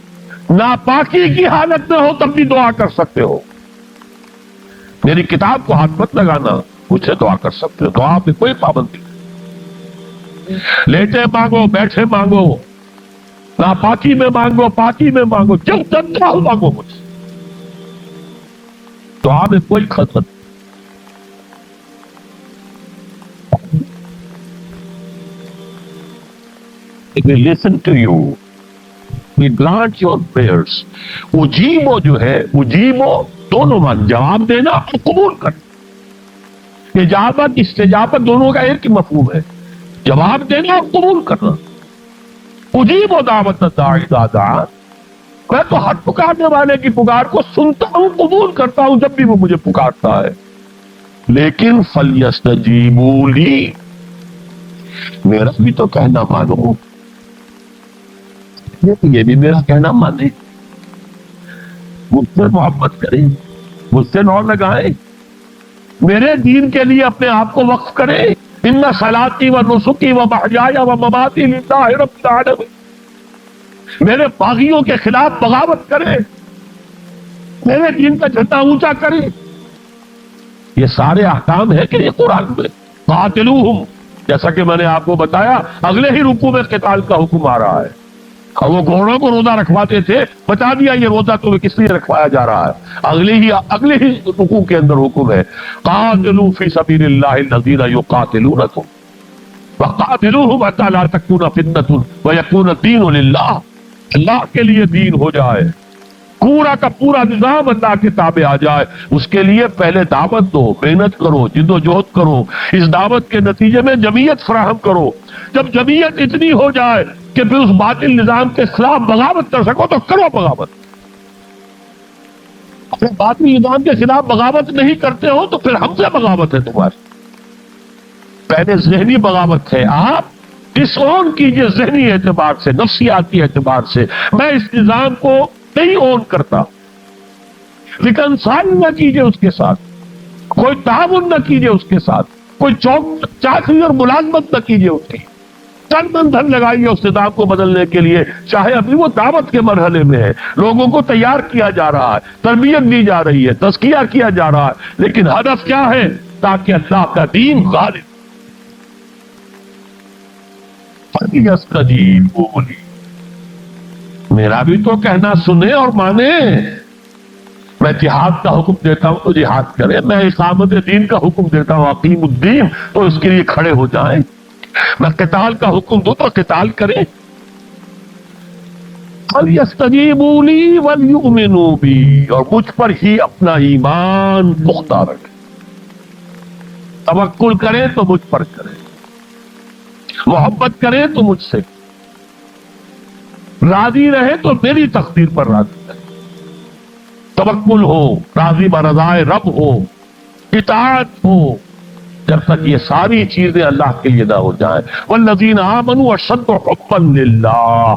ناپاکی کی حالت میں ہو تب بھی دعا کر سکتے ہو، میری کتاب کو ہاتھ مت لگانا، مجھ سے دعا کر سکتے ہو، دعا میں کوئی پابندی نہیں، لیٹے مانگو، بیٹھے مانگو، ناپاکی میں مانگو، پاکی میں مانگو، جب چاہو مانگو مجھ سے، دعا میں کوئی خطر نہیں۔ We listen to you, we grant your prayers۔ اجیبو جو ہے، اجیبو دونوں مان، جواب دینا اور قبول کرنا، اجابت استجابت دونوں کا ایک ہی مفہوم ہے، جواب دینا اور قبول کرنا۔ اجیبو دعوت الداعی اذا دعان، میں تو ہر پکارنے والے کی پکار کو سنتا ہوں، قبول کرتا ہوں جب بھی وہ مجھے پکارتا ہے، لیکن فلیستجیبوا لی، میرا بھی تو کہنا مانو، یہ بھی میرا کہنا مانے، مجھ سے محبت کریں۔ مجھ سے نہ لگائیں، میرے دین کے لیے اپنے آپ کو وقف کریں. ان صلاتی و نسکی و محیای و مماتی للہ رب العالمین. میرے باغیوں کے خلاف بغاوت کریں، میرے دین کا جھنڈا اونچا کریں. یہ سارے احکام ہیں کہ یہ قرآن میں. قاتلوہم، جیسا کہ میں نے آپ کو بتایا اگلے ہی رکوع میں قتال کا حکم آ رہا ہے. اور وہ گھوڑوں کو روزہ رکھواتے تھے، بتا دیا یہ روزہ تمہیں کس لیے رکھوایا جا رہا ہے. اگلے ہی رکوع کے اندر حکم ہے قاتلوا فی سبیل اللہ الذین یقاتلونکم وقاتلوہم حتی لا تکون فتنۃ ویکون الدین للہ. اللہ کے لیے دین ہو جائے، پورا کا پورا نظام اللہ کے تابع آ جائے. اس کے لیے پہلے دعوت دو، محنت کرو، جد و جہد کرو، اس دعوت کے نتیجے میں جمعیت فراہم کرو. جب جمعیت اتنی ہو جائے کہ پھر اس باطل نظام کے خلاف بغاوت کر سکو تو کرو بغاوت. اگر باطل نظام کے خلاف بغاوت نہیں کرتے ہو تو پھر ہم سے بغاوت ہے تمہاری. پہلے ذہنی بغاوت ہے، آپ ڈس اون کیجئے ذہنی اعتبار سے، نفسیاتی اعتبار سے. میں اس نظام کو نہیں اون کرتا، ریکنسائل نہ کیجئے اس کے ساتھ، کوئی تعاون نہ کیجئے اس کے ساتھ، کوئی چاکری اور ملازمت نہ کیجئے اس کی. تن من دھن لگائیے اس نظام کو بدلنے کے لیے. چاہے ابھی وہ دعوت کے مرحلے میں ہے، لوگوں کو تیار کیا جا رہا ہے، تربیت دی جا رہی ہے، تزکیہ کیا جا رہا ہے، لیکن ہدف کیا ہے؟ تاکہ اللہ کا دین غالب. فَلْيَسْتَجِيبُوا لِي، میرا بھی تو کہنا سنیں اور مانیں. میں جہاد کا حکم دیتا ہوں تو جہاد کریں، میں اقامت دین کا حکم دیتا ہوں اقیم الدین تو اس کے لیے کھڑے ہو جائیں. میں قتال کا حکم دوں تو قتال کریں. فَلْيَسْتَجِيبُوا لِي وَلْيُؤْمِنُوا بِي، اور مجھ پر ہی اپنا ایمان پختہ رکھیں. توکل کریں تو مجھ پر کریں، محبت کریں تو مجھ سے، راضی رہے تو میری تقدیر پر راضی رہے. توکل ہو، راضی برضائے رب ہو، اطاعت ہو. جب تک یہ ساری چیزیں اللہ کے لیے نہ ہو جائیں. والذین آمنوا اشد حبا للہ،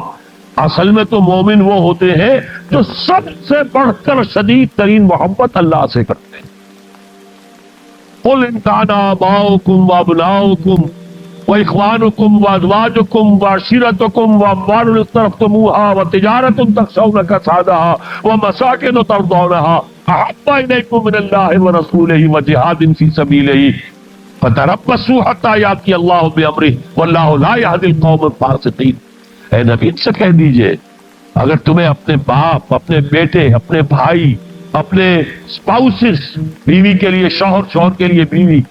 اصل میں تو مومن وہ ہوتے ہیں جو سب سے بڑھ کر شدید ترین محبت اللہ سے کرتے ہیں. قل ان کان آباؤکم وابناؤکم وإخوانكم وأزواجكم وعشيرتكم وأموال اقترفتموها وتجارة تخشون كسادها ومساكن ترضونها أحب إليكم من الله ورسوله وجهاد في سبيله فتربصوا حتى يأتي الله بأمره والله لا يهدي القوم الفاسقين. اے نبی سے کہہ دیجئے اگر تمہیں اپنے باپ، اپنے بیٹے، اپنے بھائی، اپنے اسپاؤسز، بیوی کے لیے شوہر، شوہر کے لیے بیوی،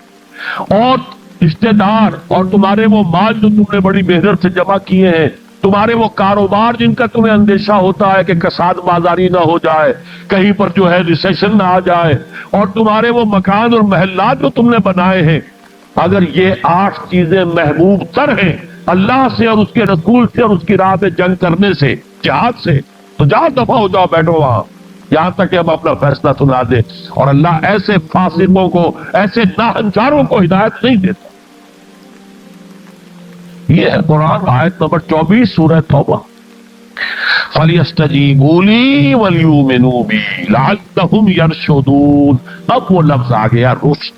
اور رشتے دار، اور تمہارے وہ مال جو تم نے بڑی محنت سے جمع کیے ہیں، تمہارے وہ کاروبار جن کا تمہیں اندیشہ ہوتا ہے کہ کساد بازاری نہ ہو جائے، کہیں پر جو ہے ریسیشن نہ آ جائے، اور تمہارے وہ مکان اور محلات جو تم نے بنائے ہیں، اگر یہ 8 چیزیں محبوب تر ہیں اللہ سے اور اس کے رسول سے اور اس کی راہ پہ جنگ کرنے سے، جہاد سے، تو جہاں دفع ہو جاؤ، بیٹھو وہاں یہاں تک کہ ہم اپنا فیصلہ سنا دیں. اور اللہ ایسے فاسقوں کو، ایسے ناہنجاروں کو ہدایت نہیں دیتا. یہ ہے قرآن آیت نمبر 24 سورہ توبہ. فَلْيَسْتَجِيبُوا لِي وَلْيُؤْمِنُوا بِي لَعَلَّهُمْ يَرْشُدُونَ. اب وہ لفظ آ گیا رشد.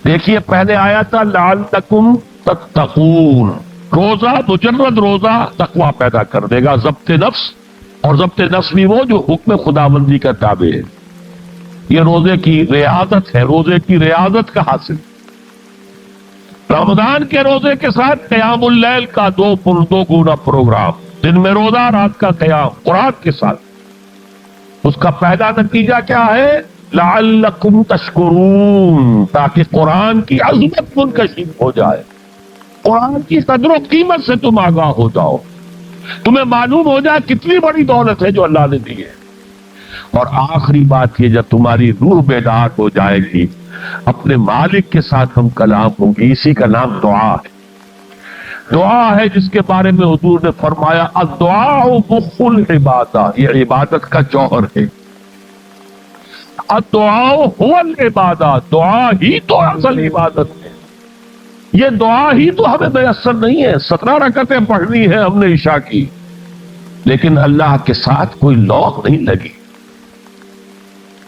دیکھیے پہلے آیا تھا لَعَلَّكُمْ تَتَّقُونَ. روزہ، مجرد روزہ تقوی پیدا کر دے گا، ضبط نفس. اور ضبط نفس بھی وہ جو حکم خداوندی کا تابع ہے. یہ روزے کی ریاضت ہے، روزے کی ریاضت کا حاصل. رمضان کے روزے کے ساتھ قیام اللیل کا دو گنا پروگرام، دن میں روزہ، رات کا قیام قرآن کے ساتھ. اس کا پہلا نتیجہ کیا ہے؟ لعلکم تشکرون، تاکہ قرآن کی عظمت منکشف ہو جائے، قرآن کی قدر و قیمت سے تم آگاہ ہو جاؤ، تمہیں معلوم ہو جائے کتنی بڑی دولت ہے جو اللہ نے دی ہے. اور آخری بات یہ، جب تمہاری روح بیدار ہو جائے گی، اپنے مالک کے ساتھ ہم کلام ہوں گی. اسی کا نام دعا ہے. دعا ہے جس کے بارے میں حضور نے فرمایا الدعاء مخ العبادہ، یہ عبادت کا جوہر ہے. الدعاء هو العبادہ، دعا ہی تو اصل عبادت ہے. یہ دعا ہی تو ہمیں میسر نہیں ہے. 17 رکعتیں پڑھنی ہے ہم نے عشاء کی، لیکن اللہ کے ساتھ کوئی لوگ نہیں لگی.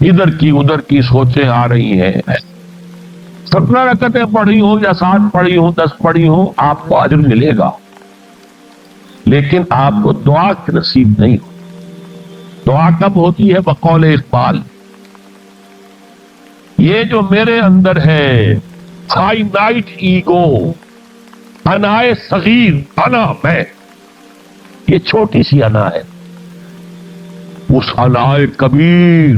ادھر کی ادھر کی سوچیں آ رہی ہیں. 17 رکعتیں پڑھی ہوں یا 7 پڑھی ہوں 10 پڑھی ہوں آپ کو اجر ملے گا، لیکن آپ کو دعا نصیب نہیں ہو. دعا کب ہوتی ہے؟ بقول اقبال، یہ جو میرے اندر ہے فائنائٹ ایگو، انائے صغیر، انا میں، یہ چھوٹی سی انا ہے. اس انائے کبیر،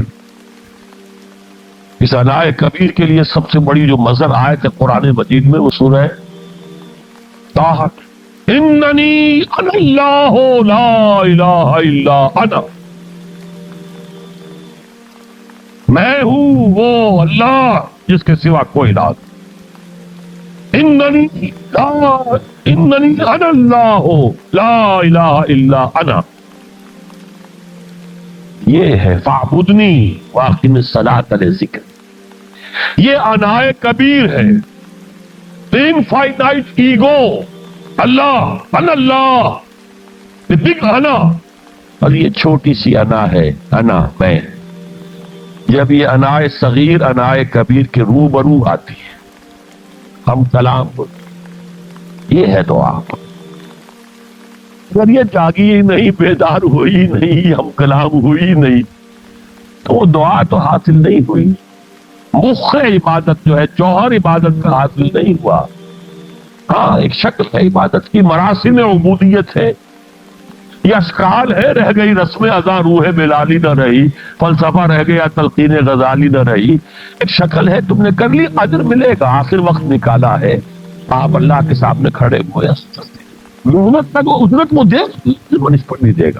اس انائے کبیر کے لیے سب سے بڑی جو مظہر آیت ہے قرآن مجید میں وہ سورہ طٰہٰ، اننی انا اللہ لا الہ الا انا، میں ہوں وہ اللہ جس کے سوا کوئی الہ نہیں. اننی انا اللہ لا الہ الا انا، یہ ہے فاعبدنی واقم الصلاۃ لذکر. یہ انائے کبیر ہے، انفائنائٹ ایگو، اللہ انا اللہ، بگ انا، اور یہ چھوٹی سی انا ہے، انا میں. جب یہ انائے صغیر انائے کبیر کے روبرو آتی ہے ہم کلام ہوتے، یہ ہے دعا. اگر یہ جاگی ہی نہیں، بیدار ہوئی نہیں، ہم کلام ہوئی نہیں، تو وہ دعا تو حاصل نہیں ہوئی. مخ عبادت جو ہے، جوہر عبادت کا حاصل نہیں ہوا. ہاں ایک شکل ہے عبادت کی، مراسم عبودیت ہے، یہ اشکال ہے، رہ گئی رسم ادا روح بلالی نہ رہی، فلسفہ رہ گیا تلقین غزالی نہ رہی. ایک شکل ہے، تم نے کر لی، اجر ملے گا. آخر وقت نکالا ہے، آپ اللہ کے سامنے کھڑے ہوئے، محنت تک اجرت وہ دے نسبت نہیں دے گا،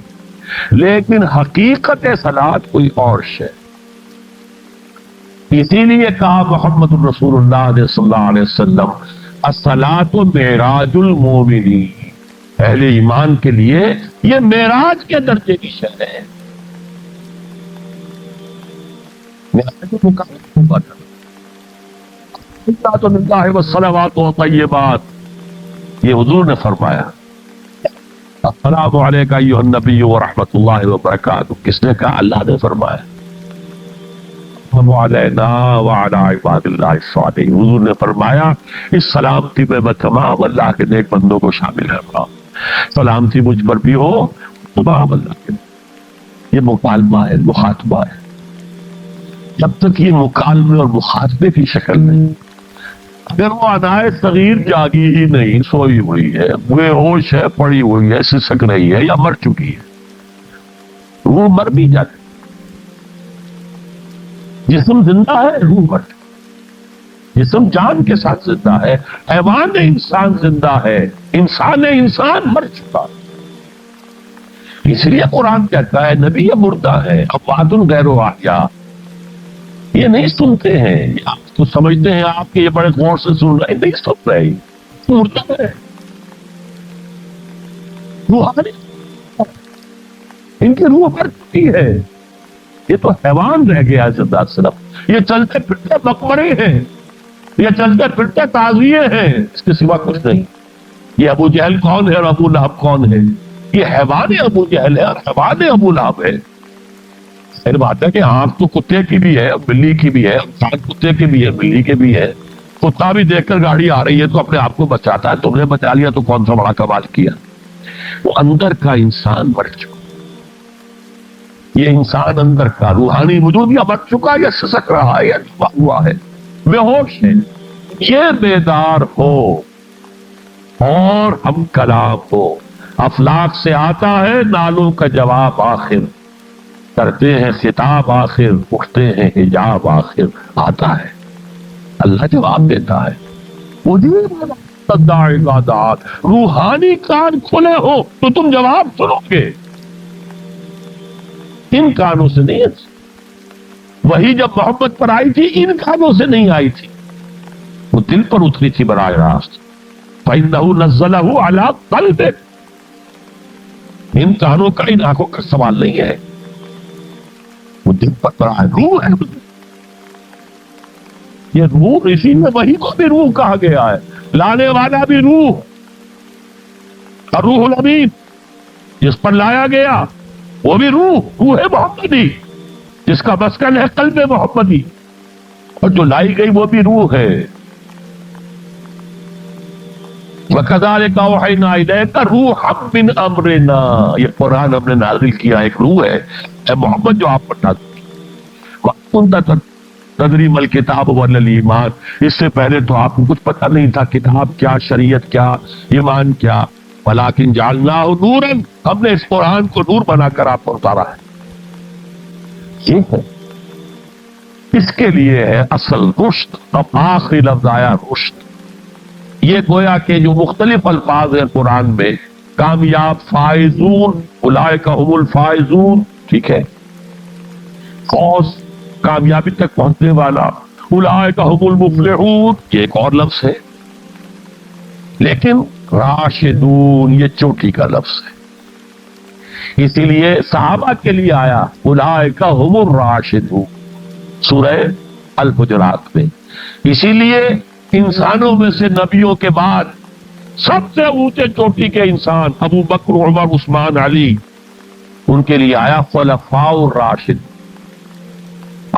لیکن حقیقت صلاۃ کوئی اور شے. اسی لیے کہا محمد الرسول اللہ صلی اللہ علیہ وسلم الصلاۃ معراج المومنین، اہل ایمان کے لیے یہ معراج کے درجے کی شے ہے. معراج مقام ہوگا اللہ والصلوات والطیبات، یہ حضور نے فرمایا. السلام علیکم ایھا النبی ورحمۃ اللہ وبرکاتہ، کس نے کہا؟ اللہ نے فرمایا. علینا وعلی عباد اللہ الصالحین، حضور نے فرمایا اس سلامتی میں تمام اللہ کے نیک بندوں کو شامل ہے. سلامتی مجھ پر بھی ہو، تمام اللہ کے. یہ مکالمہ ہے، مخاطبہ ہے. جب تک یہ مکالمے اور مخاطبے کی شکل نہیں، اگر وہ انائے صغیر جاگی ہی نہیں، سوئی ہوئی ہے، بے ہوش ہے، پڑی ہوئی ہے، سسک رہی ہے یا مر چکی ہے، وہ مر بھی جاتی. جسم زندہ ہے، روح مر چکی. جسم جان کے ساتھ زندہ ہے، حیوان انسان زندہ ہے، انسان مر چکا. اس لیے قرآن کہتا ہے نبی یہ مردہ ہے، اموات غیر احیاء. یہ نہیں سنتے ہیں، آپ تو سمجھتے ہیں آپ کے یہ بڑے غور سے سن رہے ہیں، نہیں سن رہے، مردہ ہے، روحانی، ان کی روح مر چکی ہے. یہ تو حیوان رہ گیا زندہ. صرف یہ چلتے پھرتے مقبرے ہیں، یہ چلتے پھرتے تعزیے ہیں، اس کے سوا کچھ نہیں. یہ ابو جہل کون ہے اور ابو لہب کون ہے؟ یہ حیوان ابو جہل ہے اور حیوان ابو لہب ہے. پھر بات ہے کہ آنکھ تو کتے کی بھی ہے، بلی کی بھی ہے، کان کتے کی بھی ہے، بلی کے بھی ہے. کتا بھی دیکھ کر گاڑی آ رہی ہے تو اپنے آپ کو بچاتا ہے. تم نے بچا لیا تو کون سا بڑا کمال کیا. وہ اندر کا انسان مر چکا، یہ انسان اندر کا روحانی وجود یا مر چکا یا سسک رہا ہے یا ڈوبا ہوا ہے، بے ہوش ہے. یہ بیدار ہو اور ہم کلام ہو. افلاک سے آتا ہے نالوں کا جواب آخر، کرتے ہیں خطاب آخر، اٹھتے ہیں حجاب آخر. آتا ہے اللہ جواب دیتا ہے. عبادات، روحانی کان کھلے ہو تو تم جواب سنو گے، ان کانوں سے نہیں. وہی جب محمد پر آئی تھی ان کانوں سے نہیں آئی تھی، وہ دل پر اتری تھی براہ راست. فَإِنَّهُ نَزَّلَهُ عَلَىٰ قَلْبِكَ، ان کانوں کا ان آنکھوں کا سوال نہیں ہے، وہ دل پر پڑا ہے. روح ہے، یہ روح، اسی میں وہی کو بھی روح کہا گیا ہے. لانے والا بھی روح، اور روح الامین جس پر لایا گیا وہ بھی روح محمدی. جس کا مسکن ہے قلب محمدی، اور جو لائی گئی وہ بھی روح ہے۔ وَكَذَلِكَ أَوْحَيْنَا إِلَيْكَ رُوحًا مِّنْ أَمْرِنَا، یہ قرآن ہم نے نازل کیا، ایک روح ہے اے محمد جو آپ پر نازل کی۔ وَكُنْتَ تَدْرِي مَا الْكِتَابُ وَلَا الْإِيمَانُ، اس سے پہلے تو آپ کو کچھ پتہ نہیں تھا کتاب کیا، شریعت کیا، ایمان کیا۔ وَلَٰكِنْ جَعَلْنَاهُ نُورًا، ہم نے اس قرآن کو نور بنا کر آپ پر اتارا ہے۔ یہ ہے، اس کے لیے ہے اصل رشد۔ اب آخری لفظ آیا رشد۔ یہ گویا کہ جو مختلف الفاظ ہیں قرآن میں، کامیاب، فائزون، اولئک هم الفائزون، ٹھیک ہے، فوز، کامیابی تک پہنچنے والا، اولئک هم المفلحون، یہ ایک اور لفظ ہے، لیکن راشدون یہ چوٹی کا لفظ ہے، اسی لیے صحابہ کے لیے آیا اولئک هم الراشدون سورہ الحجرات میں۔ اسی لیے انسانوں میں سے نبیوں کے بعد سب سے اونچے چوٹی کے انسان ابو بکر، عمر، عثمان، علی، ان کے لیے آیا خلفاء الراشد،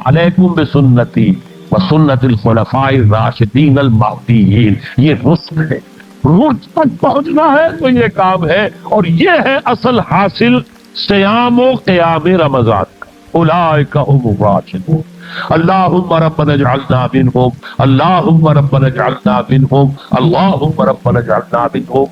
علیکم بسنتی وسنت الخلفاء الراشدین المہدیین۔ یہ رشد ہے، رشد تک پہنچنا ہے تو یہ کام ہے، اور یہ ہے اصل حاصل صیام و قیام رمضان کا۔ اولئک هم الراشدون، اللہم ربنا اجعلنا منہم، اللہم ربنا اجعلنا منہم، اللہم ربنا اجعلنا منہم۔